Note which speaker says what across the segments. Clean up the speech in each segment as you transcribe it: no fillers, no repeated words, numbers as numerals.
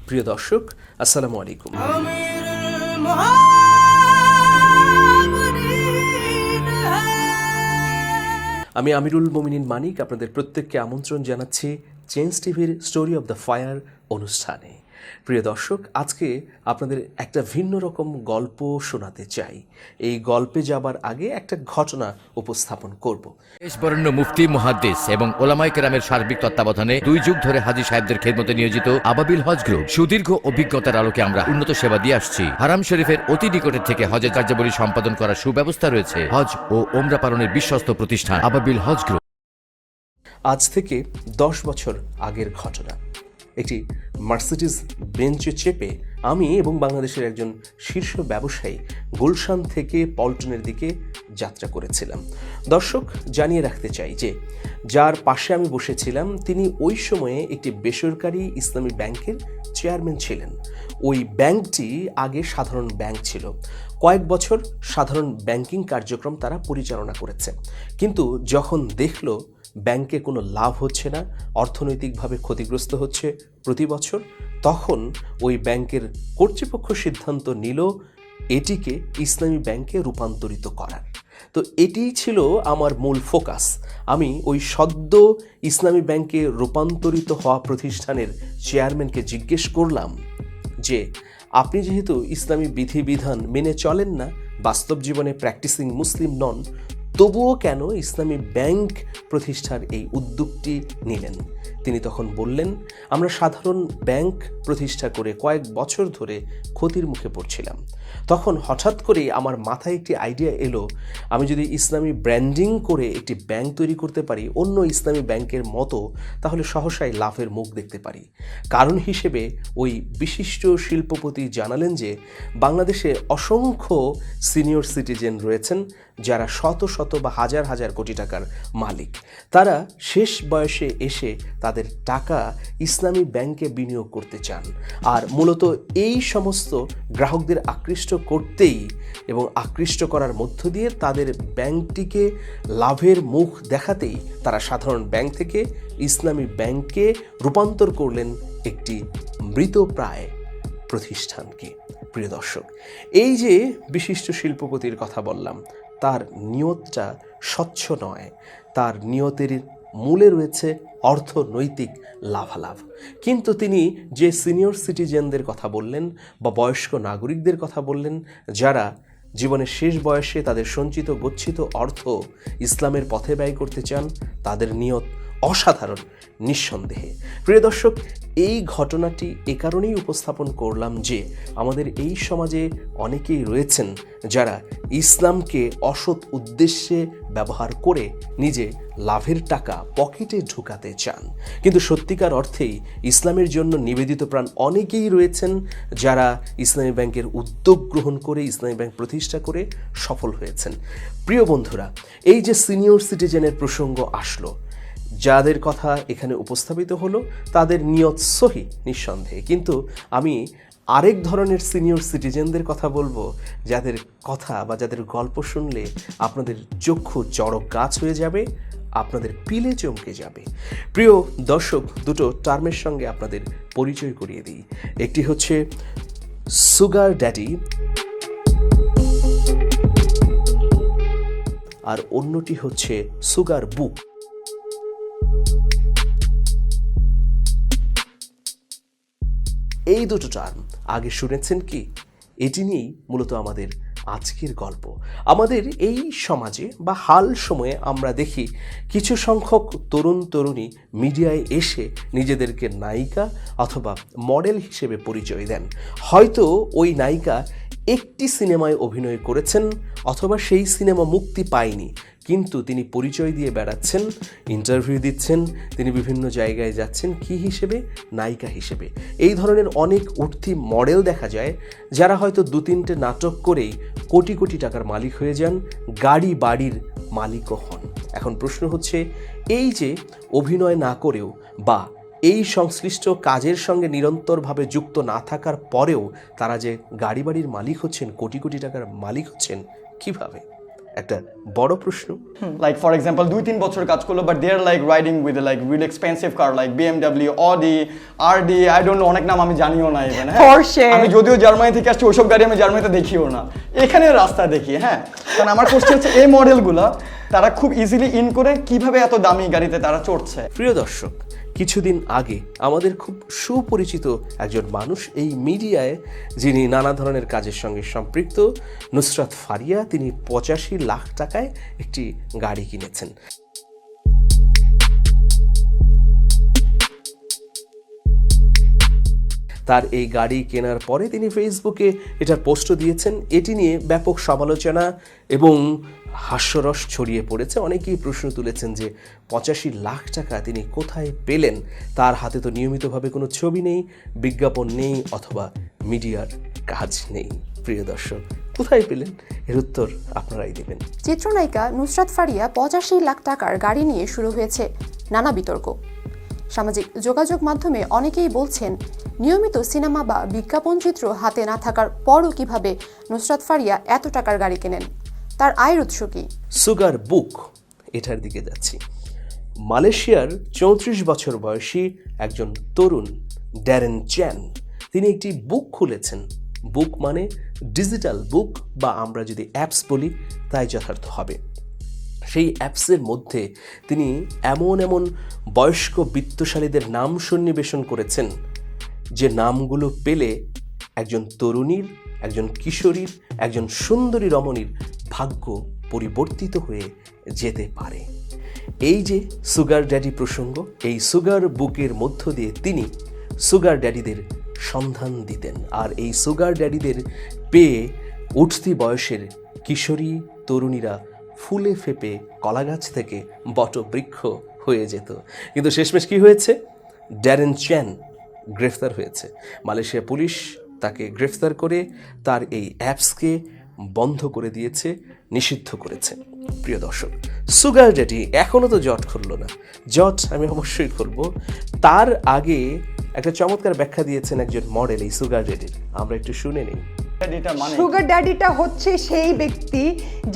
Speaker 1: প্রিয় দর্শক, আসসালামু আলাইকুম। আমি আমিরুল মোমিনিন মানিক আপনাদের প্রত্যেককে আমন্ত্রণ জানাচ্ছি চেঞ্জ টিভির স্টোরি অব দ্য ফায়ার অনুষ্ঠানে। প্রিয় দর্শক, আজকে আপনাদের একটা ভিন্ন রকম গল্প শোনাতে চাই। এই গল্পে যাবার আগে একটা ঘটনা উপস্থাপন করব।
Speaker 2: দেশবরেণ্য মুফতি, মুহাদ্দিস এবং ওলামায়ে কেরামের সার্বিক তত্ত্বাবধানে 2 যুগ ধরে হাজী সাহেবদের খেদমতে নিয়োজিত আবাবিল হজ গ্রুপ সুদীর্ঘ অভিজ্ঞতার আলোকে আমরা উন্নত সেবা দিয়ে আসছি। হারাম শরীফের অতি নিকটের থেকে হজের কার্যাবলী সম্পাদন করার সুব্যবস্থা রয়েছে। হজ ও ওমরা পালনের বিশ্বস্ত প্রতিষ্ঠান আবাবিল হজ গ্রুপ।
Speaker 1: আজ থেকে 10 বছর আগের ঘটনা। একটি মার্সিডিজ বেঞ্চে চেপে আমি এবং বাংলাদেশের একজন শীর্ষ ব্যবসায়ী গুলশান থেকে পল্টনের দিকে যাত্রা করেছিলাম। দর্শক, জানিয়ে রাখতে চাই যে যার পাশে আমি বসেছিলাম তিনি ওই সময়ে একটি বেসরকারি ইসলামী ব্যাংকের চেয়ারম্যান ছিলেন। ওই ব্যাংকটি আগে সাধারণ ব্যাংক ছিল। কয়েক বছর সাধারণ ব্যাংকিং কার্যক্রম তারা পরিচালনা করেছে, কিন্তু যখন দেখলো ব্যাংকে কোনো লাভ হচ্ছে না, অর্থনৈতিকভাবে ক্ষতিগ্রস্ত হচ্ছে প্রতি বছর, তখন ওই ব্যাংকের কর্তৃপক্ষ সিদ্ধান্ত নিল এটিকে ইসলামী ব্যাংকে রূপান্তরিত করার। তো এটিই ছিল আমার মূল ফোকাস। আমি ওই সদ্য ইসলামী ব্যাংকে রূপান্তরিত হওয়া প্রতিষ্ঠানের চেয়ারম্যানকে জিজ্ঞেস করলাম যে আপনি যেহেতু ইসলামী বিধিবিধান মেনে চলেন না, বাস্তব জীবনে প্র্যাকটিসিং মুসলিম নন, তবুও কেন ইসলামী ব্যাংক প্রতিষ্ঠার এই উদ্যোগটি নিলেন? তিনি তখন বললেন, আমরা সাধারণ ব্যাংক প্রতিষ্ঠা করে কয়েক বছর ধরে ক্ষতির মুখে পড়ছিলাম। তখন হঠাৎ করেই আমার মাথায় একটি আইডিয়া এলো, আমি যদি ইসলামী ব্র্যান্ডিং করে একটি ব্যাংক তৈরি করতে পারি অন্য ইসলামী ব্যাংকের মতো, তাহলে সহসাই লাভের মুখ দেখতে পারি। কারণ হিসেবে ওই বিশিষ্ট শিল্পপতি জানালেন যে বাংলাদেশে অসংখ্য সিনিয়র সিটিজেন রয়েছেন যারা শত শত বা হাজার হাজার কোটি টাকার মালিক। তারা শেষ বয়সে এসে তাদের টাকা ইসলামী ব্যাংকে বিনিয়োগ করতে চান, আর মূলত এই সমস্ত গ্রাহকদের আকৃষ্ট করতেই এবং আকৃষ্ট করার মধ্য দিয়ে তাদের ব্যাংকটিকে লাভের মুখ দেখাতেই তারা সাধারণ ব্যাংক থেকে ইসলামী ব্যাংকে রূপান্তর করলেন একটি মৃতপ্রায় প্রতিষ্ঠানকে। প্রিয় দর্শক, এই যে বিশিষ্ট শিল্পপতির কথা বললাম, তার নিয়তটা স্বচ্ছ নয়। তার নিয়তের মূলে রয়েছে অর্থনৈতিক লাভালাভ। কিন্তু তিনি যে সিনিয়র সিটিজেনদের কথা বললেন বা বয়স্ক নাগরিকদের কথা বললেন, যারা জীবনের শেষ বয়সে তাদের সঞ্চিত গচ্ছিত অর্থ ইসলামের পথে ব্যয় করতে চান, তাদের নিয়ত অসাধারণ, নিঃসন্দেহে। প্রিয় দর্শক, এই ঘটনাটি এ কারণেই উপস্থাপন করলাম যে আমাদের এই সমাজে অনেকেই রয়েছেন যারা ইসলামকে অসৎ উদ্দেশ্যে ব্যবহার করে নিজে লাভের টাকা পকেটে ঢুকাতে চান। কিন্তু সত্যিকার অর্থেই ইসলামের জন্য নিবেদিত প্রাণ অনেকেই রয়েছেন যারা ইসলামী ব্যাংকের উদ্যোগ গ্রহণ করে ইসলামী ব্যাংক প্রতিষ্ঠা করে সফল হয়েছেন। প্রিয় বন্ধুরা, এই যে সিনিয়র সিটিজেনের প্রসঙ্গ আসলো, যাদের কথা এখানে উপস্থাপিত হলো তাদের নিয়ত সহি, নিঃসন্দেহে। কিন্তু আমি আরেক ধরনের সিনিয়র সিটিজেনদের কথা বলবো, যাদের কথা বা যাদের গল্প শুনলে আপনাদের চক্ষু চড়ক গাছ হয়ে যাবে, আপনাদের পিলে চমকে যাবে। প্রিয় দর্শক, দুটো টার্মের সঙ্গে আপনাদের পরিচয় করিয়ে দিই। একটি হচ্ছে সুগার ড্যাডি, আর অন্যটি হচ্ছে সুগার বুক। এই দুটো টার্ম আগে শুনেছেন কি? এটি নিয়েই মূলত আমাদের আজকের গল্প। আমাদের এই সমাজে বা হাল সময়ে আমরা দেখি কিছু সংখ্যক তরুণ তরুণী মিডিয়ায় এসে নিজেদেরকে নায়িকা অথবা মডেল হিসেবে পরিচয় দেন। হয়তো ওই নায়িকা একটি সিনেমায় অভিনয় করেছেন অথবা সেই সিনেমা মুক্তি পায়নি, কিন্তু তিনি পরিচয় দিয়ে বেড়াচ্ছেন, ইন্টারভিউ দিচ্ছেন, তিনি বিভিন্ন জায়গায় যাচ্ছেন কি হিসেবে? নায়িকা হিসেবে। এই ধরনের অনেক উঠতি মডেল দেখা যায় যারা হয়তো 2-3টে নাটক করেই কোটি কোটি টাকার মালিক হয়ে যান, গাড়ি বাড়ির মালিকও হন। এখন প্রশ্ন হচ্ছে, এই যে অভিনয় না করেও বা এই সংশ্লিষ্ট কাজের সঙ্গে নিরন্তরভাবে যুক্ত না থাকার পরেও তারা যে গাড়ি বাড়ির মালিক হচ্ছেন, কোটি কোটি টাকার মালিক হচ্ছেন, কিভাবে? একটা বড় প্রশ্ন।
Speaker 3: লাইক ফর এক্সাম্পল 2-3 বছর কাজ করলো, but they are like riding with like real expensive car like BMW, Audi, RD, I don't know, অনেক নাম আমি জানিও না ইভেন।
Speaker 4: Porsche।
Speaker 3: আমি যদিও জার্মানি থেকে আসছি, ওসব গাড়ি আমি জার্মানিতে দেখিও না, এখানে রাস্তা দেখি। হ্যাঁ, কারণ আমার কোশ্চেন হচ্ছে এই মডেলগুলো তারা খুব ইজিলি ইন করে কিভাবে এত দামি গাড়িতে তারা চড়ছে।
Speaker 1: প্রিয় দর্শক, কিছুদিন আগে আমাদের খুব সুপরিচিত একজন মানুষ এই মিডিয়ায়, যিনি নানা ধরনের কাজের সঙ্গে সম্পৃক্ত, নুসরাত ফারিয়া, তিনি 85 লাখ টাকায় একটি গাড়ি কিনেছেন। তার এই গাড়ি কেনার পরে তিনি ফেসবুকে এটার পোস্টও দিয়েছেন। এটি নিয়ে ব্যাপক সমালোচনা এবং হাস্যরস ছড়িয়ে পড়েছে। অনেকেই প্রশ্ন তুলেছেন যে 85 লাখ টাকা তিনি কোথায় পেলেন? তার হাতে তো নিয়মিতভাবে কোনো ছবি নেই, বিজ্ঞাপন নেই, অথবা মিডিয়ার কাজ নেই। প্রিয় দর্শক, কোথায় পেলেন? এর উত্তর আপনারাই দেবেন।
Speaker 5: চিত্রনায়িকা নুসরাত ফারিয়া 85 লাখ টাকার গাড়ি নিয়ে শুরু হয়েছে নানা বিতর্ক। সামাজিক যোগাযোগ মাধ্যমে অনেকেই বলছেন, নিয়মিত সিনেমা বা বিজ্ঞাপন চিত্র হাতে না থাকার পরও কিভাবে নুসরাত ফারিয়া এত টাকার গাড়ি কেনেন? তার আয়ের উৎস কি?
Speaker 1: সুগার বুক, এটার দিকে যাচ্ছি। মালয়েশিয়ার 34 বছর বয়সী একজন তরুণ ড্যারেন চ্যান, তিনি একটি বুক খুলেছেন। বুক মানে ডিজিটাল বুক, বা আমরা যদি অ্যাপস বলি তাই যথার্থ হবে। সেই অ্যাপসের মধ্যে তিনি এমন এমন বয়স্ক বিত্তশালীদের নাম সন্নিবেশন করেছেন যে নামগুলো পেলে একজন তরুণীর, একজন কিশোরীর, একজন সুন্দরী রমণীর ভাগ্য পরিবর্তিত হয়ে যেতে পারে। এই যে সুগার ড্যাডি প্রসঙ্গ, এই সুগার বুকের মধ্য দিয়ে তিনি সুগার ড্যাডিদের সন্ধান দিতেন। আর এই সুগার ড্যাডিদের পেয়ে উঠতি বয়সের কিশোরী তরুণীরা ফুলে ফেপে কলাগাছ থেকে বটবৃক্ষ হয়ে যেত। কিন্তু শেষমেশ কি হয়েছে? ড্যারেন চ্যান গ্রেফতার হয়েছে। মালয়েশিয়া পুলিশ তাকে গ্রেফতার করে তার এই অ্যাপসকে বন্ধ করে দিয়েছে, নিষিদ্ধ করেছে। প্রিয় দর্শক, সুগার ড্যাডি এখনও তো জট খুলল না। জট আমি অবশ্যই খুলব। তার আগে একটা চমৎকার ব্যাখ্যা দিয়েছেন একজন মডেল এই সুগার ড্যাডির, আমরা একটু শুনে নিই।
Speaker 4: সুগার ড্যাডিটা হচ্ছে সেই ব্যক্তি,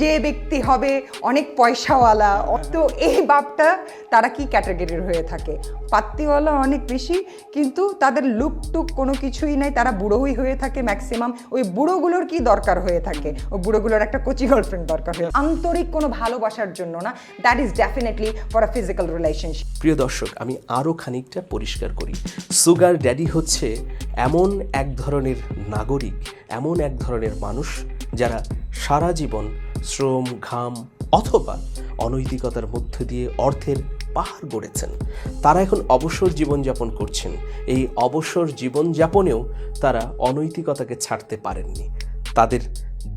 Speaker 4: যে ব্যক্তি হবে অনেক পয়সাওয়ালা। তো এই বাপটা তারা কি ক্যাটাগরির হয়ে থাকে? পাত্তিওয়ালা অনেক বেশি, কিন্তু তাদের লুক টুক কোনো কিছুই নাই, তারা বুড়োই হয়ে থাকে ম্যাক্সিমাম। ওই বুড়োগুলোর কি দরকার হয়ে থাকে? ওই বুড়োগুলোর একটা কোচি গার্লফ্রেন্ড দরকার হয়ে, আন্তরিক কোনো ভালোবাসার জন্য না। That is definitely for a physical relationship.
Speaker 1: প্রিয় দর্শক, আমি আরও খানিকটা পরিষ্কার করি। সুগার ড্যাডি হচ্ছে এমন এক ধরনের নাগরিক, এমন এক ধরনের মানুষ যারা সারা জীবন শ্রম, ঘাম অথবা অনৈতিকতার মধ্য দিয়ে অর্থের পাহাড় গড়েছেন। তারা এখন অবসর জীবনযাপন করছেন। এই অবসর জীবনযাপনেও তারা অনৈতিকতাকে ছাড়তে পারেননি। তাদের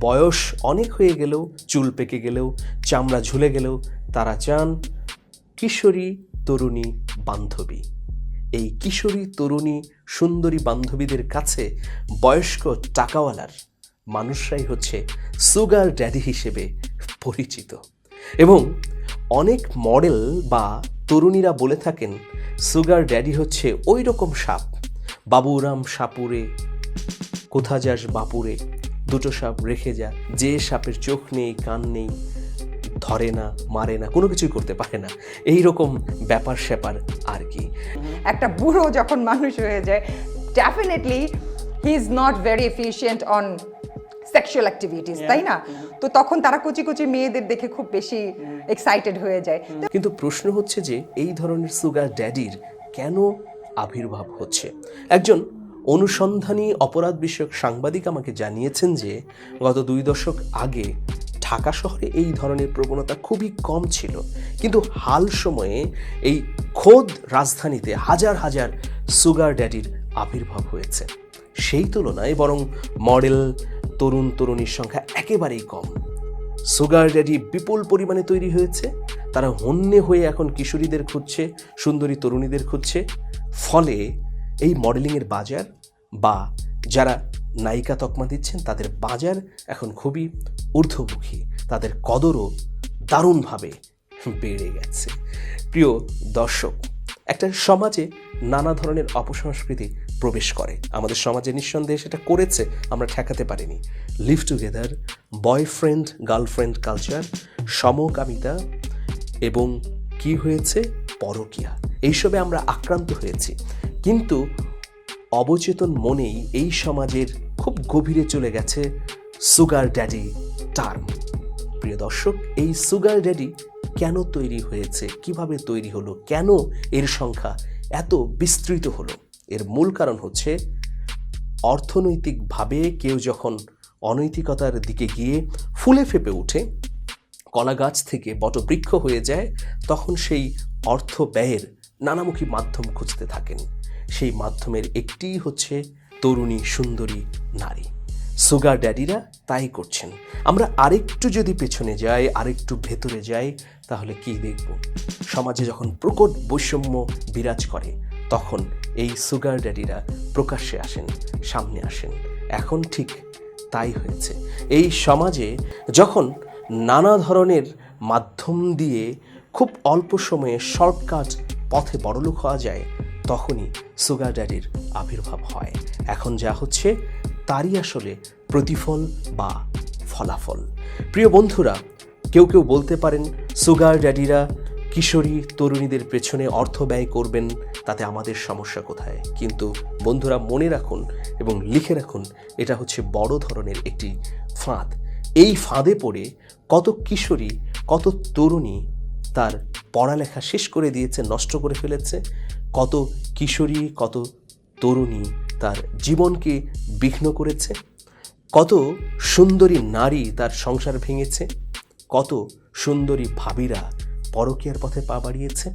Speaker 1: বয়স অনেক হয়ে গেলেও, চুল পেকে গেলেও, চামড়া ঝুলে গেলেও তারা চান কিশোরী তরুণী বান্ধবী। এই কিশোরী তরুণী সুন্দরী বান্ধবীদের কাছে বয়স্ক টাকাওয়ালার মানুষরাই হচ্ছে সুগার ড্যাডি হিসেবে পরিচিত। এবং অনেক মডেল বা তরুণীরা বলে থাকেন সুগার ড্যাডি হচ্ছে ওই রকম সাপ, বাবুরাম সাপুরে কোথা যাস বাপুরে, দুটো সাপ রেখে যা, যে সাপের চোখ নেই, কান নেই, ধরে না, মারে না, কোনো কিছুই করতে পারে না, এই রকম ব্যাপার স্যাপার আর কি।
Speaker 4: একটা বুড়ো যখন মানুষ হয়ে যায়, definitely he is not very efficient on sexual activities, তাই না? তো তখন তারা কুচি কুচি মেয়েদের দেখে খুব বেশি এক্সাইটেড হয়ে যায়।
Speaker 1: কিন্তু প্রশ্ন হচ্ছে যে এই ধরনের সুগার ড্যাডির কেন আবির্ভাব হচ্ছে? একজন অনুসন্ধানী অপরাধ বিষয়ক সাংবাদিক আমাকে জানিয়েছেন যে গত 2 দশক আগে ঢাকা শহরে এই ধরনের প্রবণতা খুবই কম ছিল, কিন্তু হাল সময়ে এই খোদ রাজধানীতে হাজার হাজার সুগার ড্যাডির আবির্ভাব হয়েছে। সেই তুলনায় বরং মডেল তরুণ তরুণীর সংখ্যা একেবারেই কম। সুগার ড্যাডি বিপুল পরিমাণে তৈরি হয়েছে। তারা হন্যে হয়ে এখন কিশোরীদের খুঁজছে, সুন্দরী তরুণীদের খুঁজছে। ফলে এই মডেলিংয়ের বাজার বা যারা নায়িকা তকমা দিচ্ছেন তাদের বাজার এখন খুবই ঊর্ধ্বমুখী, তাদের কদরও দারুণভাবে বেড়ে গেছে। প্রিয় দর্শক, একটা সমাজে নানা ধরনের অপসংস্কৃতি প্রবেশ করে। আমাদের সমাজে নিঃসন্দেহে সেটা করেছে, আমরা ঠেকাতে পারিনি। Live together, boyfriend girlfriend culture, সমকামিতা এবং কি হয়েছে, পরকীয়া, এইসবে আমরা আক্রান্ত হয়েছি। কিন্তু অবচেতন মনেই এই সমাজের খুব গভীরে চলে গেছে সুগার ড্যাডি টার্ম। প্রিয় দর্শক, এই সুগার ড্যাডি কেন তৈরি হয়েছে, কিভাবে তৈরি হলো, কেন এর সংখ্যা এত বিস্তৃত হলো? এর মূল কারণ হচ্ছে অর্থনৈতিকভাবে কেউ যখন অনৈতিকতার দিকে গিয়ে ফুলে ফেপে ওঠে, কলা গাছ থেকে বটবৃক্ষ হয়ে যায়, তখন সেই অর্থ ব্যয়ের নানামুখী মাধ্যম খুঁজতে থাকেন। সেই মাধ্যমের একটিই হচ্ছে তরুণী সুন্দরী নারী। সুগার ড্যাডিরা তাই করছেন। আমরা আরেকটু যদি পেছনে যাই, আরেকটু ভেতরে যাই, তাহলে কি দেখব? সমাজে যখন প্রকট বৈষম্য বিরাজ করে, তখন এই সুগার ড্যাডিরা প্রকাশ্যে আসেন, সামনে আসেন। এখন ঠিক তাই হয়েছে। এই সমাজে যখন নানা ধরনের মাধ্যম দিয়ে খুব অল্প সময়ে শর্টকাট পথে বড়লোক হওয়া যায়, তখনই সুগার ড্যাডির আবির্ভাব হয়। এখন যা হচ্ছে তারই আসলে প্রতিফল বা ফলাফল। প্রিয় বন্ধুরা, কেউ কেউ বলতে পারেন সুগার ড্যাডিরা কিশোরী তরুণীদের পেছনে অর্থ ব্যয় করবেন, তাতে আমাদের সমস্যা কোথায়? কিন্তু বন্ধুরা, মনে রাখুন এবং লিখে রাখুন, এটা হচ্ছে বড় ধরনের একটি ফাঁদ। এই ফাঁদে পড়ে কত কিশোরী, কত তরুণী তার পড়ালেখা শেষ করে দিয়েছে, নষ্ট করে ফেলেছে। কত কিশোরী, কত তরুণী তার জীবনকে বিঘ্ন করেছে। কত সুন্দরী নারী তার সংসার ভেঙেছে। কত সুন্দরী ভাবিরা পরকীয়ার পথে পা বাড়িয়েছে।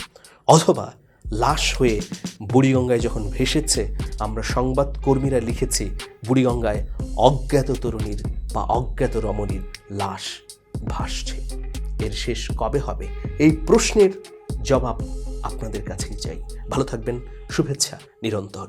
Speaker 1: অথবা লাশ হয়ে বুড়িগঙ্গায় যখন ভেসেছে, আমরা সংবাদকর্মীরা লিখেছি বুড়িগঙ্গায় অজ্ঞাত তরুণীর বা অজ্ঞাত রমণীর লাশ ভাসছে। এর শেষ কবে হবে? এই প্রশ্নের জবাব আপনাদের কাছেই চাই। ভালো থাকবেন, শুভেচ্ছা নিরন্তর।